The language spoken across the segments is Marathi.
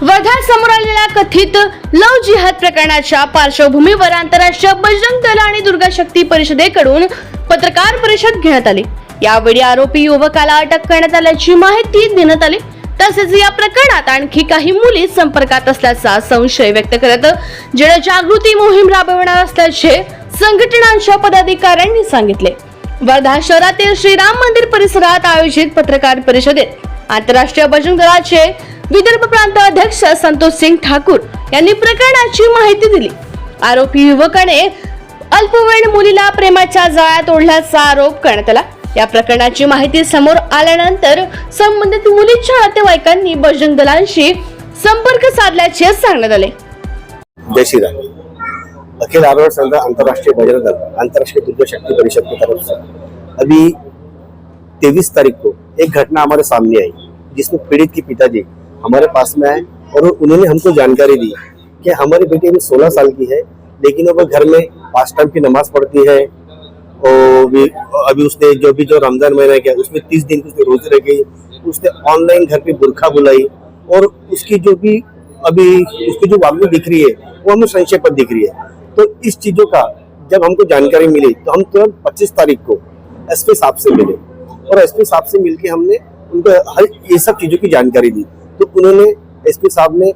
वर्धा समोर आलेल्या कथित लव्ह जिहाद प्रकरणाच्या पार्श्वभूमीवर आंतरराष्ट्रीय बजरंग दल आणि दुर्गा शक्ती परिषदेकडून पत्रकार परिषद घेण्यात आली। यावेळी आरोपी युवकाला अटक करण्यात आल्याची माहिती देण्यात आली। तसेच या प्रकरणात आणखी काही मुली संपर्कात असल्याचा संशय व्यक्त करत जनजागृती मोहीम राबवणार असल्याचे संघटनांच्या पदाधिकाऱ्यांनी सांगितले। वर्धा शहरातील श्रीराम मंदिर परिसरात आयोजित पत्रकार परिषदेत आंतरराष्ट्रीय बजरंग दलाचे विदर्भ प्रांत अध्यक्ष संतोष सिंग ठाकूर यांनी प्रकरणाची माहिती दिली। आरोपी युवकाने अल्पवयीन मुलीला प्रेमाच्या जाळ्यात ओढल्याचा आरोप करण्यात आला। या प्रकरणाची माहिती समोर आल्यानंतर संबंधित मुलीच्या नातेवाईकांनी बजरंग दलांशी संपर्क साधल्याचे सांगण्यात आले। जय श्री राम। अखिल भारत संघ अंतर्राष्ट्रीय बजरंग दल अंतर्राष्ट्रीय दुर्गा शक्ति परिषद की तरफ से अभी 23 तारीख को एक घटना हमारे सामने आई, जिसमें पीड़ित की पिताजी हमारे पास में आए और उन्होंने हमको जानकारी दी कि हमारी बेटी अभी 16 साल की है, लेकिन वो घर में 5 टाइम की नमाज पढ़ती है। और अभी उसने जो रमजान महीना किया उसमें 30 दिन की रोजे रखी। उसने ऑनलाइन घर पे बुरखा बुलाई और उसकी जो भी अभी उसकी जो वागणू दिख रही है वो हमें संशय पर दिख रही है। तो इस चीजों का जब हमको जानकारी मिली तो हम तुरंत 25 तारीख को एसपी साहब से मिले और एसपी साहब से मिलके हमने उनको हर ये सब चीजों की जानकारी दी। तो उन्होंने एसपी साहब ने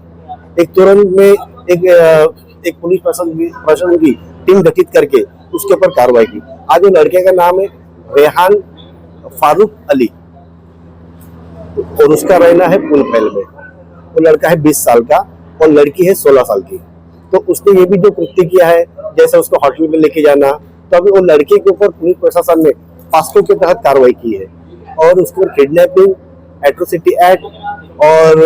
एक तुरंत में एक पुलिस प्रशासन की टीम गठित करके उसके ऊपर कार्रवाई की। आज वो लड़के का नाम है रेहान फारूक अली और उसका रहना है पुलफैल में। वो लड़का है 20 साल का और लड़की है 16 साल की। तो उसने ये भी जो कृत्य किया है, जैसे उसको होटल में लेके जाना, तो अभी वो लड़के के ऊपर पुलिस प्रशासन ने पास्को के तहत कार्रवाई की है और उसके ऊपर किडनैपिंग, एट्रोसिटी एक्ट और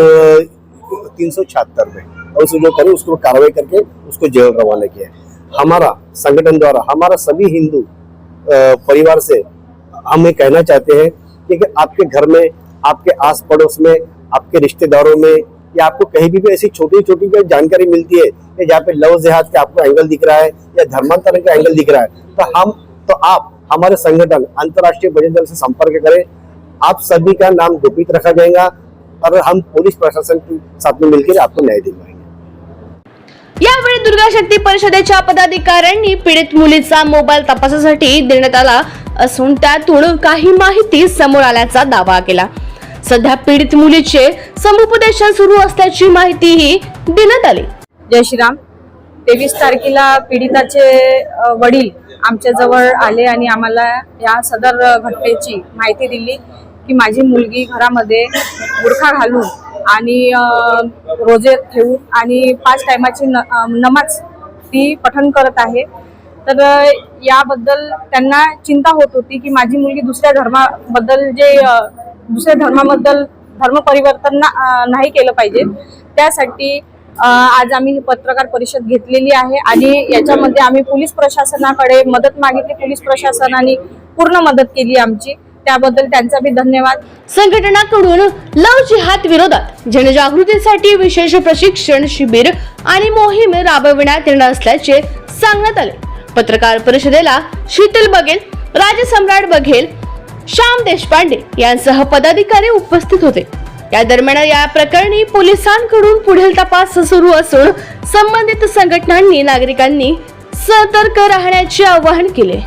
376 में और उसको जो करे उसको कार्रवाई करके उसको जेल रवाना किया है। हमारा संगठन द्वारा हमारा सभी हिंदू परिवार से हम ये कहना चाहते हैं कि आपके घर में, आपके आस पड़ोस में, आपके रिश्तेदारों में या आपको कहीं भी ऐसी छोटी छोटी जानकारी मिलती है जहाँ पे लव जिहाद का आपको एंगल दिख रहा है या धर्मांतरण का एंगल दिख रहा है, तो आप हमारे संगठन अंतर्राष्ट्रीय बजरंग दल से संपर्क करें। आप सभी का नाम गुपित रखा जाएगा और हम पुलिस प्रशासन के साथ में मिलकर आपको न्याय दिलवाएंगे। यावेळी दुर्गा शक्ती परिषदेच्या पदाधिकाऱ्यांनी पीडित मुलीचा मोबाईल तपासासाठी देण्यात आला असून त्यातून काही माहिती समोर आल्याचा दावा केला। सध्या पीडित मुलीचे समुपदेशन सुरू असल्याची माहितीही देण्यात आली। जय श्रीराम। 23 तारखेला पीडिताचे वडील आमच्या जवळ आले आणि आम्हाला या सदर घटनेची माहिती दिली की माझी मुलगी घरामध्ये बुरखा घालून आणि रोजे ठेवून आणि 5 टायमाची नमाज ती पठण करत आहे। तर याबद्दल त्यांना चिंता होत होती की माझी मुलगी दुसऱ्या धर्माबद्दल धर्म परिवर्तन नाही केलं पाहिजे। त्यासाठी आज आम्ही पत्रकार परिषद घेतलेली आहे आणि याच्यामध्ये आम्ही पोलीस प्रशासनाकडे मदत मागितली। पोलीस प्रशासनाने पूर्ण मदत केली आमची, त्याबद्दल त्यांचा भी धन्यवाद। संघटनाकडून लव्ह जिहाद विरोधात जनजागृतीसाठी विशेष प्रशिक्षण शिबिर आणि मोहीम राबविण्यात येणार असल्याचे सांगण्यात आले। पत्रकार परिषदेला शीतल बघेल, राजसम्राट बघेल, श्याम देशपांडे यांसह पदाधिकारी उपस्थित होते। या दरम्यान या प्रकरणी पोलिसांकडून पुढील तपास सुरू असून संबंधित संघटनांनी नागरिकांनी सतर्क राहण्याचे आवाहन केले।